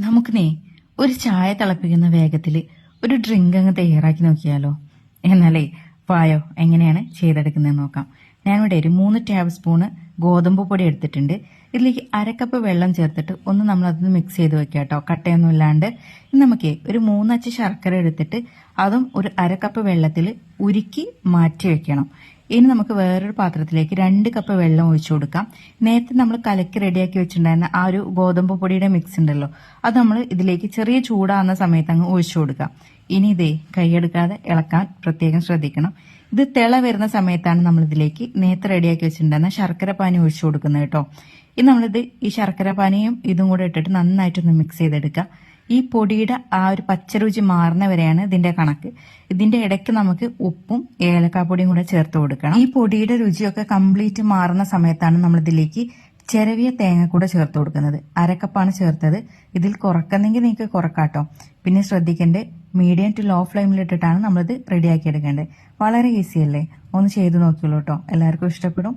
നമുക്കിനേ ഒരു ചായ തിളപ്പിക്കുന്ന വേഗത്തില് ഒരു ഡ്രിങ്ക് അങ്ങ് തയ്യാറാക്കി നോക്കിയാലോ? എന്നാലേ വായോ എങ്ങനെയാണ് ചെയ്തെടുക്കുന്നതെന്ന് നോക്കാം. ഞാനിവിടെ ഒരു 3 ടേബിൾ സ്പൂണ് ഗോതമ്പ് പൊടി എടുത്തിട്ടുണ്ട്. ഇതിലേക്ക് അരക്കപ്പ് വെള്ളം ചേർത്തിട്ട് ഒന്ന് നമ്മളതൊന്ന് മിക്സ് ചെയ്ത് വെക്കാം കേട്ടോ, കട്ടയൊന്നും ഇല്ലാണ്ട്. ഇനി നമുക്ക് ഒരു 3 അച്ച് ശർക്കര എടുത്തിട്ട് അതും ഒരു അരക്കപ്പ് വെള്ളത്തിൽ ഉരുക്കി മാറ്റി വെക്കണം. ഇനി നമുക്ക് വേറൊരു പാത്രത്തിലേക്ക് 2 കപ്പ് വെള്ളം ഒഴിച്ചു കൊടുക്കാം. നേരത്തെ നമ്മൾ കലക്കി റെഡിയാക്കി വെച്ചിട്ടുണ്ടായിരുന്ന ആ ഒരു ഗോതമ്പ് പൊടിയുടെ മിക്സ് ഉണ്ടല്ലോ, അത് നമ്മൾ ഇതിലേക്ക് ചെറിയ ചൂടാകുന്ന സമയത്ത് അങ്ങ് ഒഴിച്ചു കൊടുക്കാം. ഇനി ഇതേ കൈയെടുക്കാതെ ഇളക്കാൻ പ്രത്യേകം ശ്രദ്ധിക്കണം. ഇത് തിള വരുന്ന സമയത്താണ് നമ്മൾ ഇതിലേക്ക് നേരത്തെ റെഡിയാക്കി വെച്ചിട്ടുണ്ടായിരുന്ന ശർക്കര പാനി ഒഴിച്ചു കൊടുക്കുന്നത് കേട്ടോ. ഇനി നമ്മളിത് ഈ ശർക്കര പാനിയും ഇതും കൂടെ ഇട്ടിട്ട് നന്നായിട്ടൊന്ന് മിക്സ് ചെയ്തെടുക്കുക. ഈ പൊടിയുടെ ആ ഒരു പച്ചരുചി മാറുന്ന വരെയാണ് ഇതിന്റെ കണക്ക്. ഇതിന്റെ ഇടയ്ക്ക് നമുക്ക് ഉപ്പും ഏലക്കാപ്പൊടിയും കൂടെ ചേർത്ത് കൊടുക്കണം. ഈ പൊടിയുടെ രുചിയൊക്കെ കംപ്ലീറ്റ് മാറുന്ന സമയത്താണ് നമ്മൾ ഇതിലേക്ക് ചിരവിയ തേങ്ങ കൂടെ ചേർത്ത് കൊടുക്കുന്നത്. അരക്കപ്പാണ് ചേർത്തത്. ഇതിൽ കുറക്കുന്നെങ്കിൽ നിങ്ങൾക്ക് കുറക്കാട്ടോ. പിന്നെ ശ്രദ്ധിക്കേണ്ടത് മീഡിയം ടു ലോ ഫ്ലെയിമിൽ ഇട്ടിട്ടാണ് നമ്മളിത് റെഡിയാക്കി എടുക്കേണ്ടത്. വളരെ ഈസി അല്ലേ? ഒന്ന് ചെയ്ത് നോക്കിയോളൂ കേട്ടോ, എല്ലാവർക്കും ഇഷ്ടപ്പെടും.